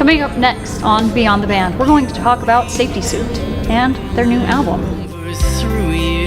Coming up next on Beyond the Band, we're going to talk about SafetySuit and their new album. Through you.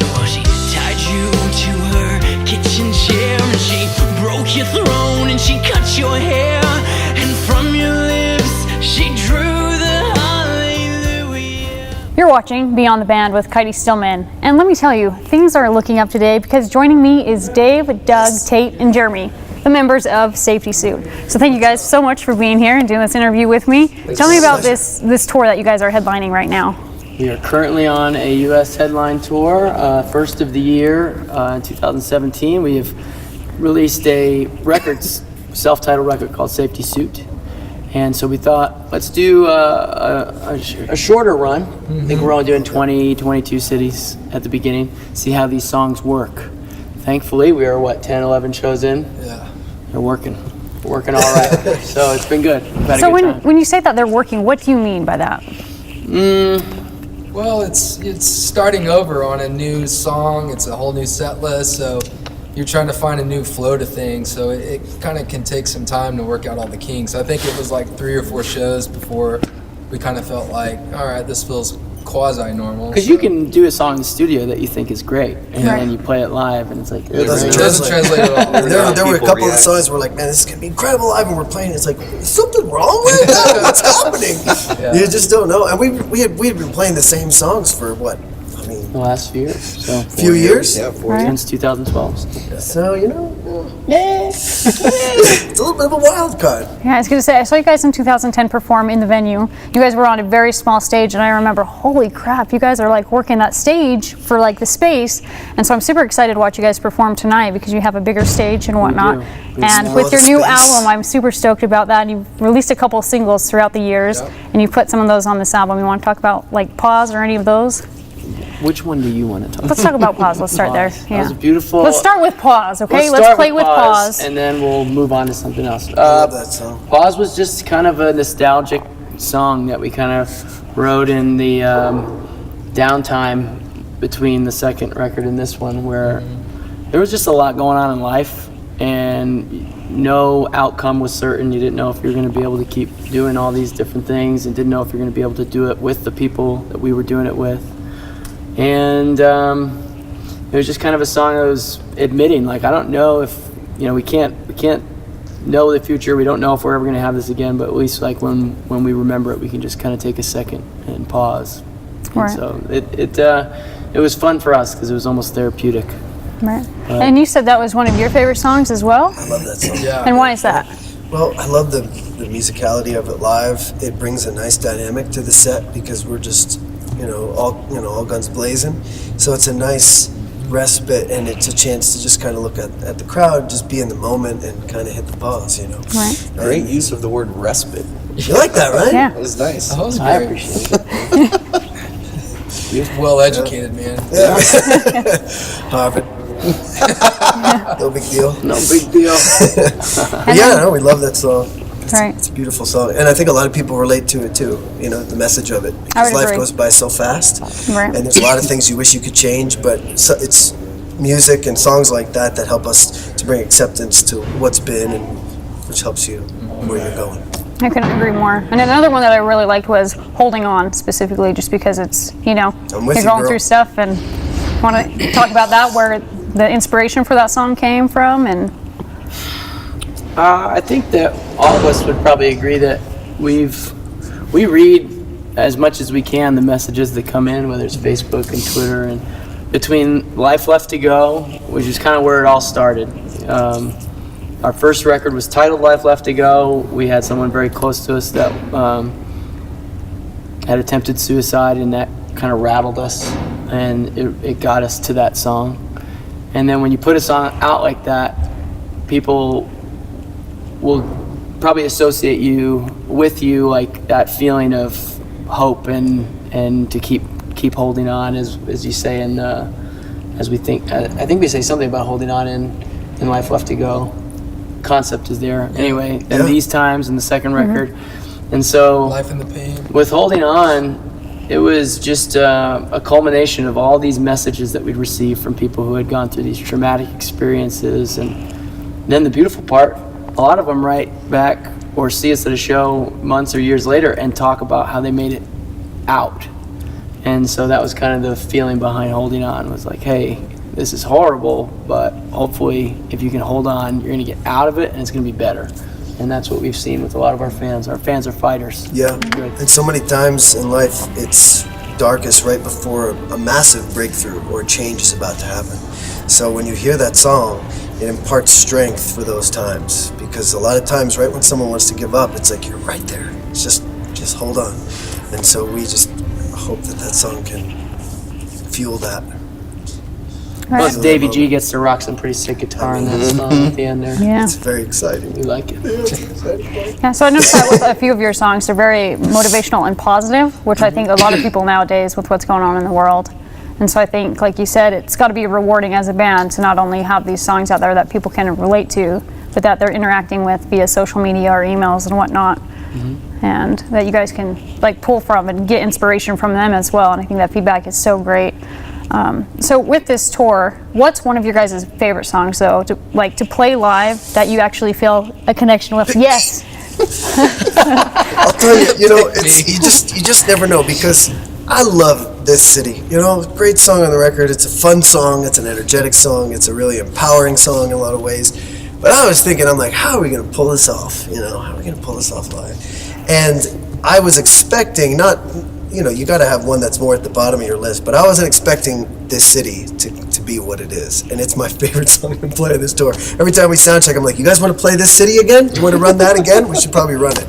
Well, she tied you to her kitchen chair, and she broke your throne, and she cut your hair, and from your lips she drew the hallelujah. You're watching Beyond the Band with Katie Stillman, and let me tell you, things are looking up today because joining me is Dave, Doug, Tate, and Jeremy, the members of SafetySuit. So thank you guys so much for being here and doing this interview with me. Tell me about this tour that you guys are headlining right now. We are currently on a U.S. headline tour, first of the year in 2017. We have released a self-titled record called SafetySuit. And so we thought, let's do a shorter run. I think we're only doing 20, 22 cities at the beginning, see how these songs work. Thankfully, we are, 10, 11 shows in? Yeah. They're working. We're working all right. So it's been good. We've had a good time. When you say that they're working, what do you mean by that? Well, it's starting over on a new song. It's a whole new set list, so you're trying to find a new flow to things. So it kind of can take some time to work out all the kinks. I think it was like 3 or 4 shows before we kind of felt like, all right, this feels quasi-normal. Because you can do a song in the studio that you think is great, and then you play it live, and it's like It doesn't translate at all. There were a couple of songs where we're like, man, this is gonna be incredible live, and we're playing. It's like, is something wrong with that? What's happening? Yeah. You just don't know. And we had been playing the same songs for what? I mean, the last few years. So few years. Yeah, 4 Right. years. since 2012. So it's a little bit of a wild card. Yeah, I was going to say, I saw you guys in 2010 perform in the venue. You guys were on a very small stage, and I remember, holy crap, you guys are like working that stage for like the space. And so I'm super excited to watch you guys perform tonight because you have a bigger stage and whatnot. do. And More with your new space. album, I'm super stoked about that. You've released a couple of singles throughout the years, and you put some of those on this album. You want to talk about like Pause or any of those? Which one do you want to talk about? Let's talk about Pause. Let's start there. That Yeah. was beautiful. Let's start with Pause, okay? Let's Let's start play with Pause. and then we'll move on to something else. I love that song. Pause was just kind of a nostalgic song that we kind of wrote in the downtime between the second record and this one, where there was just a lot going on in life, and no outcome was certain. You didn't know if you were going to be able to keep doing all these different things, and didn't know if you were going to be able to do it with the people that we were doing it with. And it was just kind of a song that was admitting, like, I don't know if, we can't know the future. We don't know if we're ever going to have this again, but at least like when we remember it, we can just kind of take a second and pause. Right. And so it was fun for us because it was almost therapeutic. Right. And you said that was one of your favorite songs as well? I love that song. Yeah. And why is that? Well, I love the musicality of it live. It brings a nice dynamic to the set because we're just, all guns blazing. So it's a nice respite, and it's a chance to just kind of look at the crowd, just be in the moment, and kind of hit the pause, Right. Great use of the word respite. You like that, right? Yeah. That was nice. That was I great. appreciate it. Well educated, man. Yeah. Harvard. No big deal. No big deal. But yeah, no, we love that song. Right. It's a beautiful song, and I think a lot of people relate to it too. The message of it, because would life agree. goes by so fast, Right. and there's a lot of things you wish you could change. But it's music and songs like that that help us to bring acceptance to what's been, and which helps you where you're going. I couldn't agree more. And another one that I really liked was Holding On, specifically just because it's, with you're you, going girl. through stuff, and want to talk about that, where the inspiration for that song came from. And I think that all of us would probably agree that we read as much as we can the messages that come in, whether it's Facebook and Twitter, and between Life Left to Go, which is kind of where it all started. Our first record was titled Life Left to Go. We had someone very close to us that had attempted suicide, and that kind of rattled us, and it got us to that song. And then when you put a song out like that, people will probably associate with you like that feeling of hope and to keep holding on, as you say, and as we think. I think we say something about holding on in Life Left to Go. Concept is there anyway. Yeah. And these times in the second record, and so Life in the pain. with Holding On, it was just a culmination of all these messages that we'd received from people who had gone through these traumatic experiences. And then the beautiful part a lot of them write back or see us at a show months or years later and talk about how they made it out. And so that was kind of the feeling behind holding on, was like, hey, this is horrible, but hopefully if you can hold on, you're gonna get out of it and it's gonna be better. And that's what we've seen with a lot of our fans. Our fans are fighters. Yeah, and so many times in life, it's darkest right before a massive breakthrough or change is about to happen. So when you hear that song, it imparts strength for those times, because a lot of times right when someone wants to give up, it's like you're right there. It's just hold on. And so we just hope that song can fuel that. Plus Davey G gets to rock some pretty sick guitar in that song at the end there. Yeah. It's very exciting. We like it. Yeah, so I noticed that with a few of your songs, they're very motivational and positive, which I think a lot of people nowadays with what's going on in the world. And so I think, like you said, it's got to be rewarding as a band to not only have these songs out there that people can relate to, but that they're interacting with via social media or emails and whatnot. And that you guys can like pull from and get inspiration from them as well. And I think that feedback is so great. So with this tour, what's one of your guys' favorite songs though, to play live that you actually feel a connection with? Yes. I'll tell you, you just never know, because I love this city. Great song on the record. It's a fun song. It's an energetic song. It's a really empowering song in a lot of ways. But I was thinking, I'm like, how are we going to pull this off? How are we going to pull this off live? And I was expecting you got to have one that's more at the bottom of your list, but I wasn't expecting This City to be what it is. And it's my favorite song to play on this tour. Every time we sound check, I'm like, you guys want to play This City again? Do you want to run that again? We should probably run it.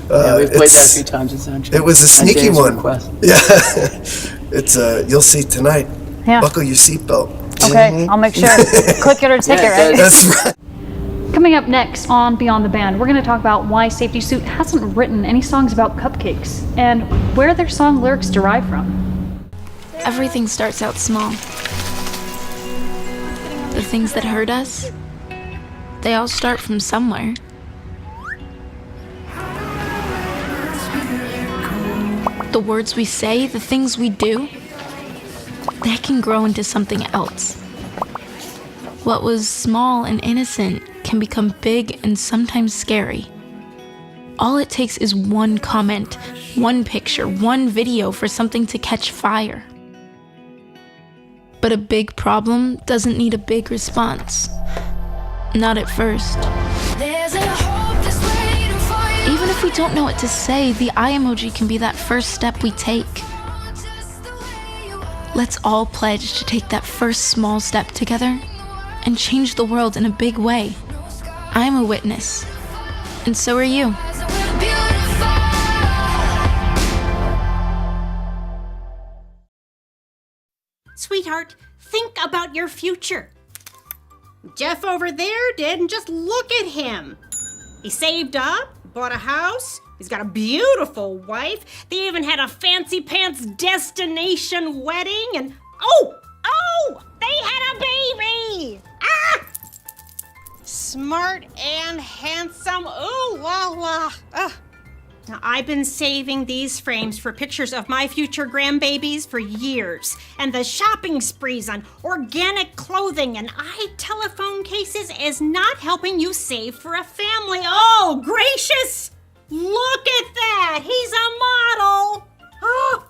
Yeah, we've played that a few times in soundcheck. It was a sneaky one. Request. Yeah. It's you'll see tonight. Yeah. Buckle your seatbelt. Okay, I'll make sure. Click it or ticket, right? That's right. Coming up next on Beyond the Band, we're going to talk about why SafetySuit hasn't written any songs about cupcakes and where their song lyrics derive from. Everything starts out small. The things that hurt us, they all start from somewhere. The words we say, the things we do, they can grow into something else. What was small and innocent can become big and sometimes scary. All it takes is one comment, one picture, one video for something to catch fire. But a big problem doesn't need a big response. Not at first. Even if we don't know what to say, the eye emoji can be that first step we take. Let's all pledge to take that first small step together and change the world in a big way. I'm a witness, and so are you. Sweetheart, think about your future. Jeff over there didn't just look at him. He saved up, bought a house, he's got a beautiful wife, they even had a fancy pants destination wedding, and oh, they had a baby! Ah! Smart and handsome, ooh la la. Now, I've been saving these frames for pictures of my future grandbabies for years, and the shopping sprees on organic clothing and telephone cases is not helping you save for a family. Oh, gracious! Look at that! He's a model! Oh.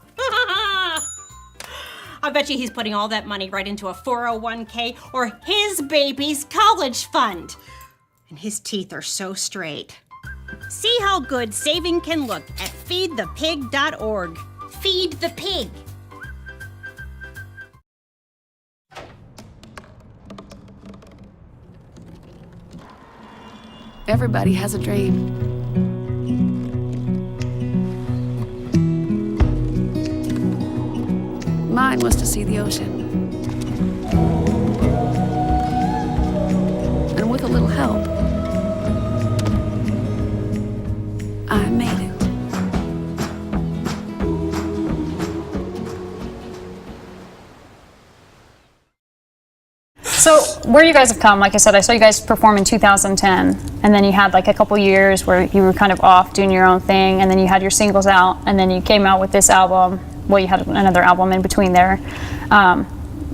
I bet you he's putting all that money right into a 401k or his baby's college fund. And his teeth are so straight. See how good saving can look at feedthepig.org. Feed the pig. Everybody has a dream. Mine was to see the ocean. And with a little help, I made it. So where you guys have come, like I said, I saw you guys perform in 2010, and then you had like a couple years where you were kind of off doing your own thing, and then you had your singles out, and then you came out with this album. Well, you had another album in between there.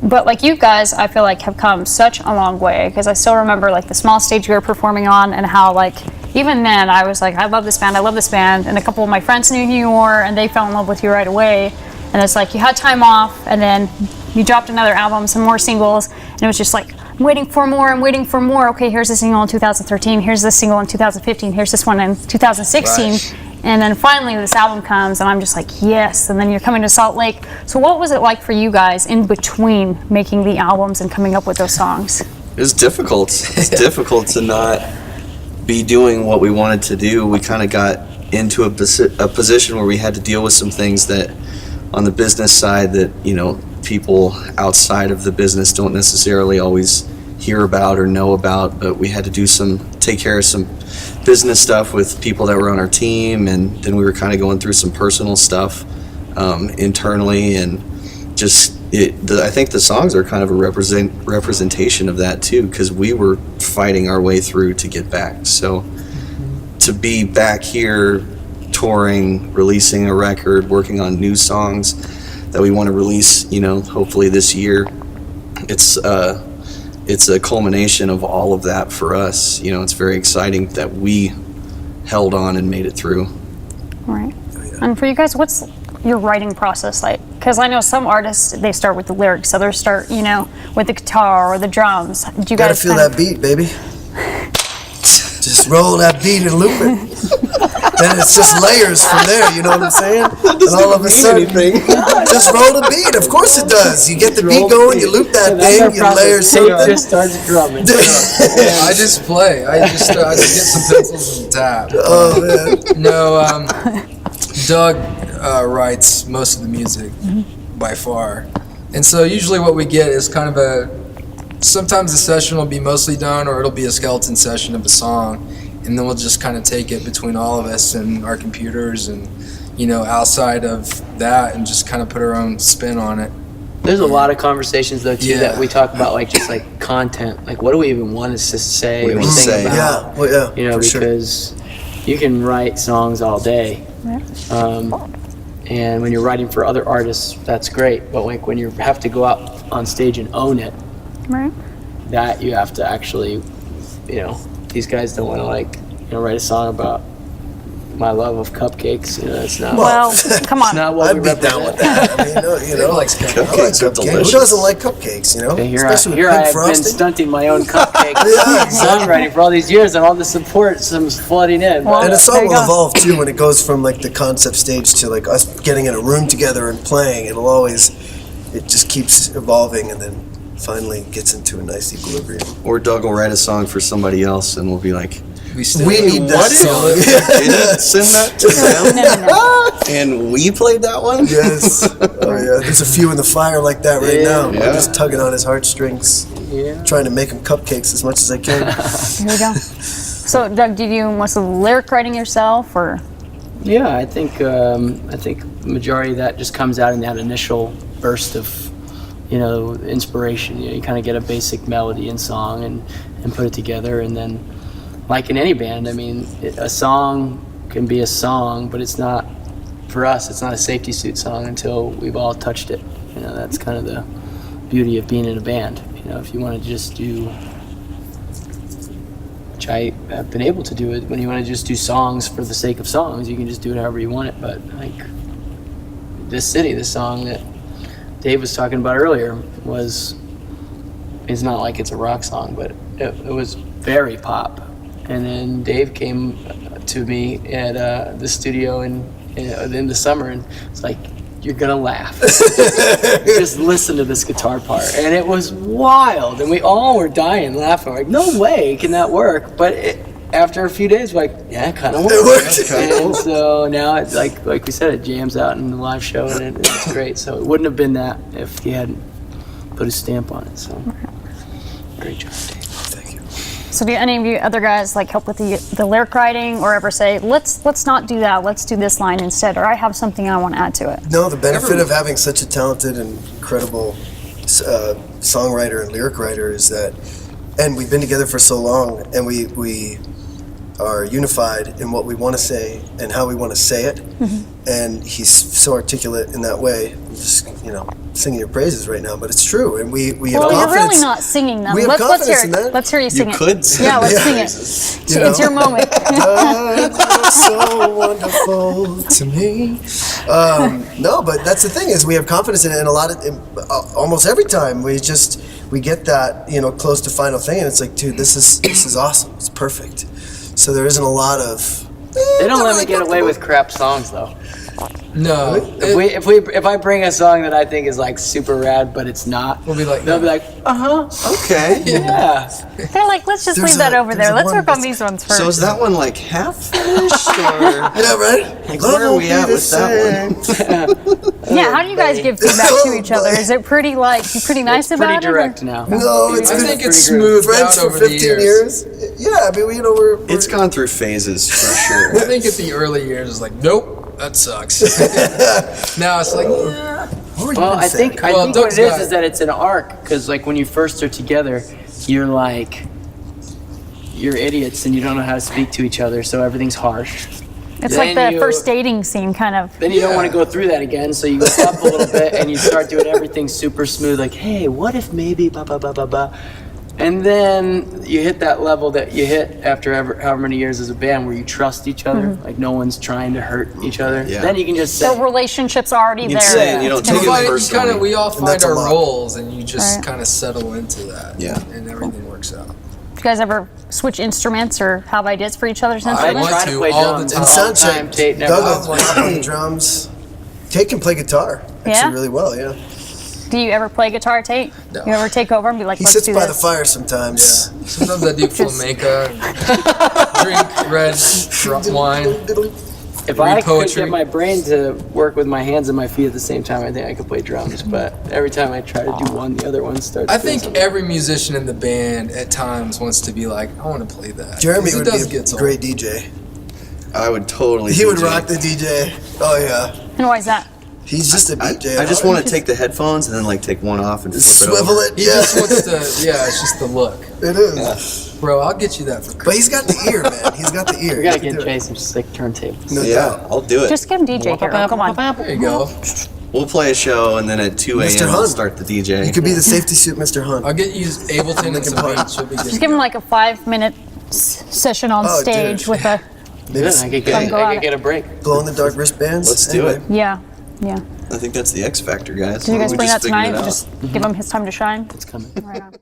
But like you guys, I feel like have come such a long way, because I still remember like the small stage you were performing on, and how like even then I was like, I love this band, and a couple of my friends knew who you were, and they fell in love with you right away. And it's like you had time off, and then you dropped another album, some more singles, and it was just like, I'm waiting for more. Okay, here's a single in 2013, here's this single in 2015, here's this one in 2016. Right. And then finally this album comes, and I'm just like, yes. And then you're coming to Salt Lake. So what was it like for you guys in between making the albums and coming up with those songs? It was difficult. It's difficult to not be doing what we wanted to do. We kind of got into a position where we had to deal with some things that on the business side that, you know, people outside of the business don't necessarily always hear about or know about, but we had to take care of some business stuff with people that were on our team, and then we were kind of going through some personal stuff internally, and just I think the songs are kind of a representation of that too, because we were fighting our way through to get back. So to be back here touring, releasing a record, working on new songs that we want to release, you know, hopefully this year, it's a culmination of all of that for us. You know, it's very exciting that we held on and made it through. Right. And for you guys, what's your writing process like? Because I know some artists, they start with the lyrics, others start, you know, with the guitar or the drums. Do you Gotta guys feel that beat, baby. Just roll that beat and loop it. Then it's just layers from there, you know what I'm saying? And all of a sudden, just roll the beat. Of course it does. You get the beat going, you loop that thing, you layer something. Just starts drumming. I just play. I just get some pencils and tap. Oh man. No, Doug writes most of the music by far, and so usually what we get is kind of sometimes the session will be mostly done, or it'll be a skeleton session of a song, and then we'll just kind of take it between all of us and our computers and, you know, outside of that, and just kind of put our own spin on it. There's a lot of conversations though too Yeah. that we talk about, like just like content, like what do we even want us to say What do or we wanna sing say? about? Yeah, well, yeah, You know, for sure. because you can write songs all day, and when you're writing for other artists, that's great. But like when you have to go out on stage and own it, Right. that you have to actually, you know, these guys don't want to like, you know, write a song about my love of cupcakes. You know, it's not. Well, come on. It's not what I'd we be represent. down with that. I mean, you know, Who likes I like cupcakes? Are cupcakes. Who delicious. doesn't like cupcakes, you know? Okay, Especially here with I pink have been frosting. stunting my own cupcake Yeah, exactly. songwriting for all these years, and all the support comes flooding in. Well, And a there song you will go. evolve too when it goes from like the concept stage to like us getting in a room together and playing. It just keeps evolving, and then finally gets into a nice equilibrium. Or Doug will write a song for somebody else, and we'll be like, We still We need that what? song. didn't send that to them? No. And we played that one? Yes. Oh yeah. There's a few in the fire like that right now. Yeah. I'm just tugging on his heartstrings, Yeah. trying to make him cupcakes as much as I can. Here we go. So, Doug, did you do most of the lyric writing yourself, or? Yeah, I think the majority of that just comes out in that initial burst of, you know, inspiration. You know, you kind of get a basic melody and song and put it together, and then, like in any band, I mean, a song can be a song, but it's not, for us, it's not a SafetySuit song until we've all touched it. You know, that's kind of the beauty of being in a band. You know, if you want to just do, which I have been able to do it, when you want to just do songs for the sake of songs, you can just do it however you want it. But like This City, the song that Dave was talking about earlier, it's not like it's a rock song, but it was very pop. And then Dave came to me at the studio in the summer, and it's like, you're gonna laugh. Just listen to this guitar part. And it was wild, and we all were dying laughing. Like, no way can that work. But after a few days, we're like, yeah, it kind of works. It worked. And so now it's like we said, it jams out in the live show, and it's great. So it wouldn't have been that if he hadn't put his stamp on it. So great job, Dave. So do any of you other guys like help with the lyric writing, or ever say, let's not do that, let's do this line instead, or I have something I want to add to it? No, the benefit of having such a talented and incredible songwriter and lyric writer is that, and we've been together for so long, and we are unified in what we want to say and how we want to say it, and he's so articulate in that way. Just, you know, singing your praises right now, but it's true, and we have Well, you're confidence. really not singing them. We have Let's hear confidence in it. that. Let's hear you sing it. could sing Yeah, let's Yeah. sing it. You know? It's your moment. You're so wonderful to me. No, but that's the thing is we have confidence in it, and almost every time we get that close to final thing, and it's like, dude, this is awesome. It's perfect. So there isn't a lot of. They don't not let really me get away with crap songs though. No. If I bring a song that I think is like super rad, but it's not, We'll be like, they'll be like, Okay. yeah. They're like, let's just There's leave that a- over there's there. a Let's one work on that's- these ones first. So is that one like half finished or Yeah, right. like where are we at with that one? Yeah, how do you guys give feedback to each other? Is it pretty nice about Pretty it? or- direct now. No, it's I been think it's pretty good. smoothed friends out for over the 15 years. years. Yeah, I mean, we're It's gone through phases for I sure. think at the early years, it's like, nope, that sucks. Now it's like, yeah. What were you Well, gonna I say? think Well, what Doug's it got it. is that it's an arc, because like when you first are together, you're idiots and you don't know how to speak to each other, so everything's harsh. It's Then like the you- first dating scene, kind of. Then you don't want to go through that again, so you go up a little bit and you start doing everything super smooth, like, hey, what if maybe blah blah blah blah blah, and then you hit that level that you hit after however many years as a band, where you trust each other, like no one's trying to hurt each other. Yeah. Then you can just say, The relationship's already You there. can say it, you don't take it But personally. we all find that's a our lot. roles, and you just Right. kind of settle into that. Yeah. And everything works out. Do you guys ever switch instruments or have ideas for each other's I instruments? want try to to play all the drums time. all the time. Soundcheck. Tate never Doug will lets me. play drums. Tate can play guitar actually Yeah? really well. Yeah, Do you ever play guitar, Tate? No. You ever take over and be like, he let's sits do by this? the fire sometimes. Yeah. Sometimes I do flamenco, and drink red wine. If I Read could poetry. get my brain to work with my hands and my feet at the same time, I think I could play drums. But every time I try to do one, the other one starts. I doing think something. every musician in the band at times wants to be like, I want to play that. Jeremy 'Cause it would does be get a old. great DJ. I would totally. He would DJ. rock the DJ. Oh yeah, And why is that? he's just a DJ. I just want to take the headphones and then like take one off and flip swivel it. it. He Yeah, just wants to, yeah, it's just the look. it is. Bro, I'll get you that for But Christmas. he's got the ear, man. He's got the ear. We gotta He can get do it. Jay some sick turntables. No Yeah, doubt. I'll do it. Just give him DJ Carol. Come on. There you go. We'll play a show and then at 2 Mr. a.m. I'll Hunt. start the DJ. You could be the safety suit, Mr. Hunt. I'll get you Ableton and some beats. You'll be good. Just give him like a 5-minute session on Oh, stage dude. with a, Maybe Yeah, I could Come get, go I at could it. get a break. glow in the dark wristbands. Let's do it. yeah. I think that's the X Factor, guys. Did you guys We bring that just figured tonight? it out. Just give him his time to shine? It's coming. Right on.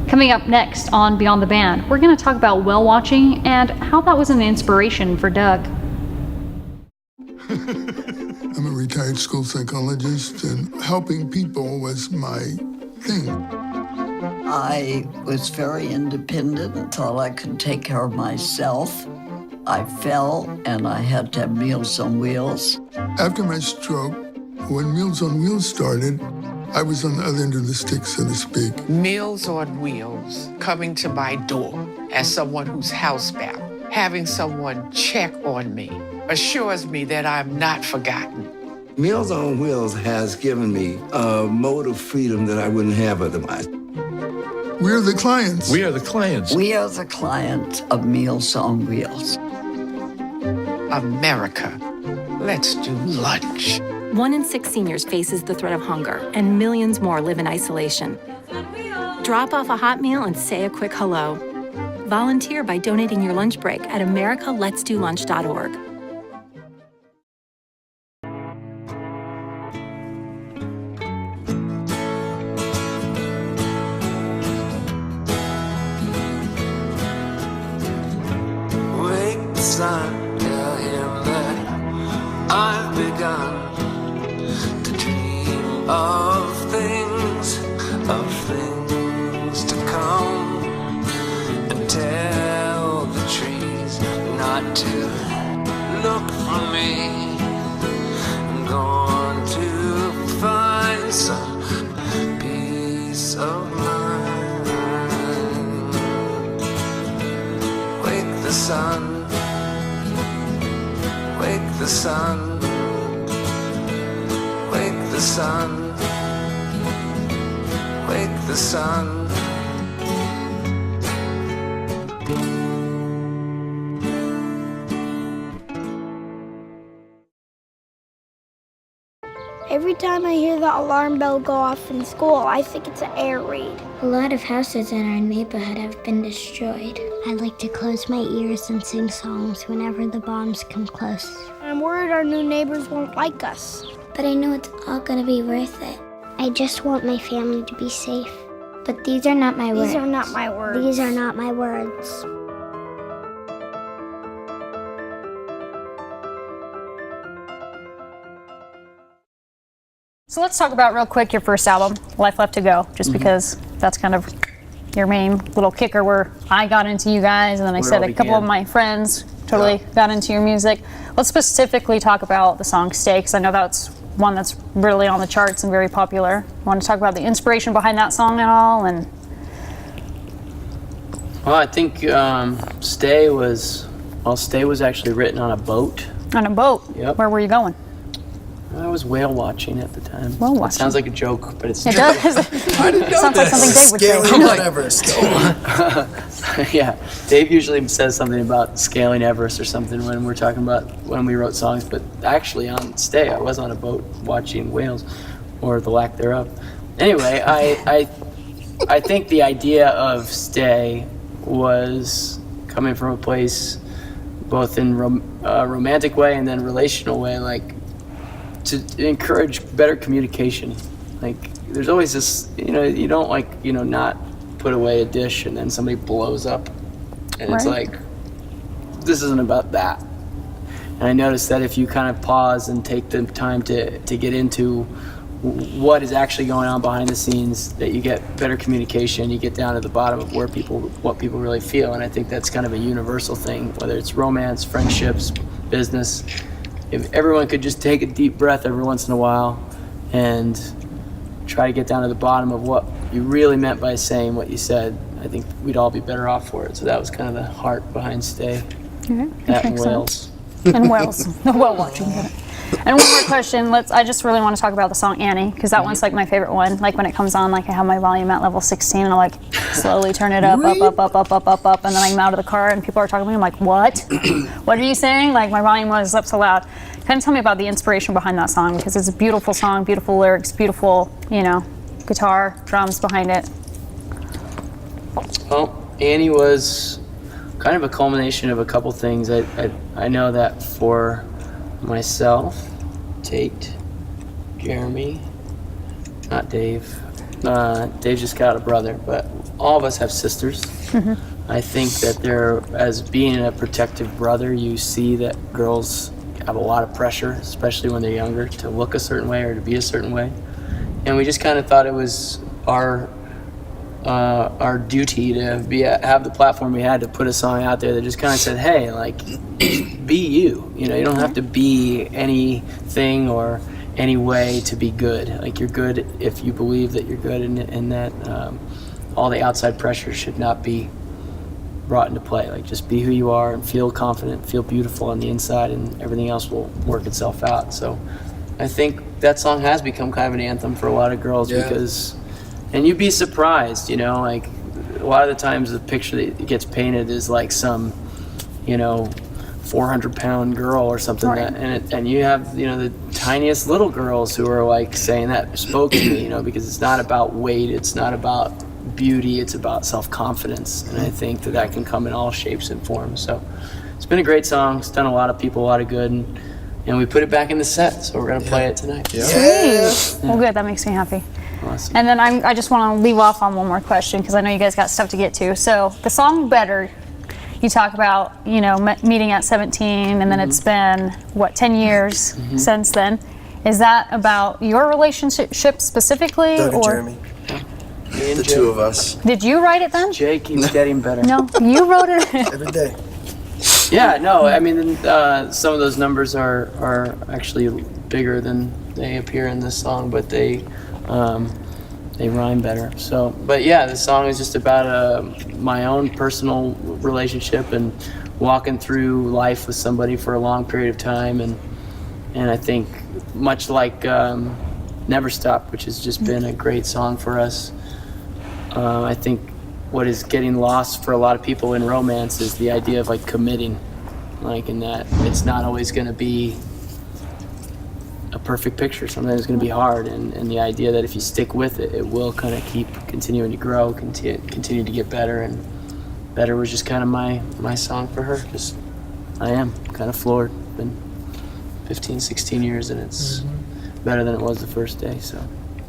Coming up next on Beyond the Band, we're going to talk about whale watching and how that was an inspiration for Doug. I'm a retired school psychologist, and helping people was my thing. I was very independent and thought I could take care of myself. I fell and I had to have Meals on Wheels. After my stroke, when Meals on Wheels started, I was on the other end of the stick, so to speak. Meals on Wheels coming to my door as someone who's housebound, having someone check on me, assures me that I'm not forgotten. Meals on Wheels has given me a mode of freedom that I wouldn't have otherwise. We're the clients. are the clients. We are the clients of Meals on Wheels. America, let's do lunch. 1 in 6 seniors faces the threat of hunger, and millions more live in isolation. Drop off a hot meal and say a quick hello. Volunteer by donating your lunch break at americaletsdolunch.org. Wake the sun, tell him that I've begun to dream of things to come, and tell the trees not to look for me. I'm going to find some peace of mind. Wake the sun, wake the sun, wake the sun, wake the sun. Every time I hear the alarm bell go off in school, I think it's an air raid. A lot of houses in our neighborhood have been destroyed. I like to close my ears and sing songs whenever the bombs come close. I'm worried our new neighbors won't like us. But I know it's all gonna be worth it. I just want my family to be safe. But these are not my words. These are not my words. These are not my words. So let's talk about real quick your first album, Life Left to Go, just because that's kind of your main little kicker where I got into you guys, and then I said a couple of my friends totally got into your music. Let's specifically talk about the song Stay, because I know that's one that's really on the charts and very popular. Want to talk about the inspiration behind that song at all? And well, I think Stay was actually written on a boat. On a boat? Yep. Where were you going? I was whale watching at the time. Whale watching. It sounds like a joke, but it's It true. does. I didn't know Sounds like something Dave would say. Scaling Mount Everest. Yeah, Dave usually says something about scaling Everest or something when we're talking about when we wrote songs, but actually on Stay, I was on a boat watching whales, or the lack thereof. Anyway, I think the idea of Stay was coming from a place both in romantic way and then relational way, like to encourage better communication. Like there's always this, you don't not put away a dish and then somebody blows up, and it's like, this isn't about that. And I noticed that if you kind of pause and take the time to get into what is actually going on behind the scenes, that you get better communication, you get down to the bottom of what people really feel. And I think that's kind of a universal thing, whether it's romance, friendships, business. If everyone could just take a deep breath every once in a while and try to get down to the bottom of what you really meant by saying what you said, I think we'd all be better off for it. So that was kind of the heart behind Stay. That and whales. And whales. The whale watching. And one more question. I just really want to talk about the song Annie, because that one's like my favorite one. Like when it comes on, like I have my volume at level 16 and I like slowly turn it up, up, and then I'm out of the car and people are talking to me. I'm like, what? What are you saying? Like my volume was up so loud. Kind of tell me about the inspiration behind that song, because it's a beautiful song, beautiful lyrics, beautiful, guitar, drums behind it. Well, Annie was kind of a culmination of a couple things. I know that for myself, Tate, Jeremy, not Dave. Dave just got a brother, but all of us have sisters. I think that as being a protective brother, you see that girls have a lot of pressure, especially when they're younger, to look a certain way or to be a certain way. And we just kind of thought it was our duty to have the platform we had to put a song out there that just kind of said, hey, like, be you. You don't have to be anything or any way to be good. Like, you're good if you believe that you're good, and that all the outside pressure should not be brought into play. Like, just be who you are and feel confident, feel beautiful on the inside, and everything else will work itself out. So I think that song has become kind of an anthem for a lot of girls, because, and you'd be surprised, like a lot of the times the picture that gets painted is like some, 400-pound girl or something, and you have, the tiniest little girls who are like saying that spoke to me, because it's not about weight, it's not about beauty, it's about self-confidence. And I think that can come in all shapes and forms. So it's been a great song. It's done a lot of people a lot of good, and we put it back in the set, so we're gonna play it tonight. Sweet. Well, good. That makes me happy. Awesome. And then I just want to leave off on one more question, because I know you guys got stuff to get to. So the song Better, you talk about, meeting at 17, and then it's been, 10 years since then. Is that about your relationship specifically? Doug and Jeremy. The two of us. Did you write it then? Jay keeps getting better. No, you wrote it. Every day. Yeah, no, I mean, some of those numbers are actually bigger than they appear in this song, but they rhyme better. So, but yeah, the song is just about my own personal relationship and walking through life with somebody for a long period of time, and I think much like Never Stop, which has just been a great song for us. I think what is getting lost for a lot of people in romance is the idea of like committing, like in that it's not always going to be a perfect picture. Sometimes it's going to be hard, and the idea that if you stick with it, it will kind of keep continuing to grow, continue to get better, and better was just kind of my song for her. Just, I am kind of floored. Been 15, 16 years, and it's better than it was the first day, so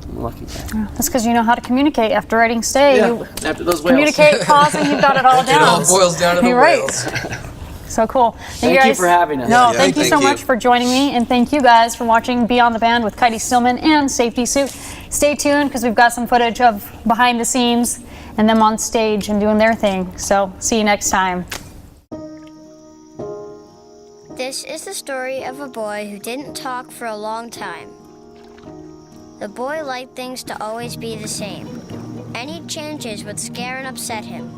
I'm a lucky guy. Yeah, that's because you know how to communicate. After writing Stay, you after those whales. communicate, pause, and you've got it all down. It all boils down to the You're right. whales. So cool. Thank you for having us. No, Yeah, thank you so thank you. much for joining me, and thank you guys for watching Beyond the Band with Katie Stillman and Safety Suit. Stay tuned because we've got some footage of behind the scenes and them on stage and doing their thing. So see you next time. This is the story of a boy who didn't talk for a long time. The boy liked things to always be the same. Any changes would scare and upset him.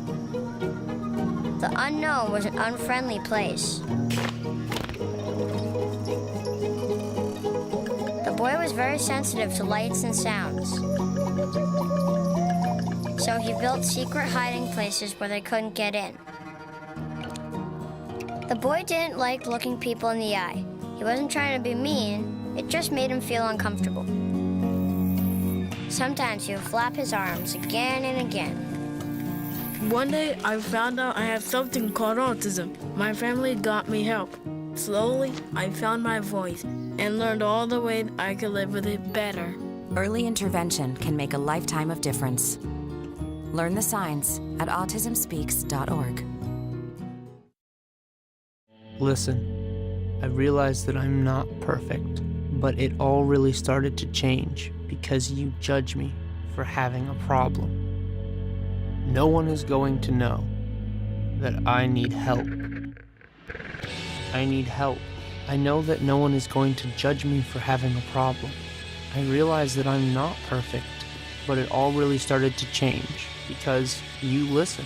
The unknown was an unfriendly place. The boy was very sensitive to lights and sounds. So he built secret hiding places where they couldn't get in. The boy didn't like looking people in the eye. He wasn't trying to be mean, it just made him feel uncomfortable. Sometimes he would flap his arms again and again. One day, I found out I had something called autism. My family got me help. Slowly, I found my voice and learned all the ways I could live with it better. Early intervention can make a lifetime of difference. Learn the signs at autismspeaks.org. Listen, I realize that I'm not perfect, but it all really started to change because you judge me for having a problem. No one is going to know that I need help. I need help. I know that no one is going to judge me for having a problem. I realize that I'm not perfect, but it all really started to change because you listen.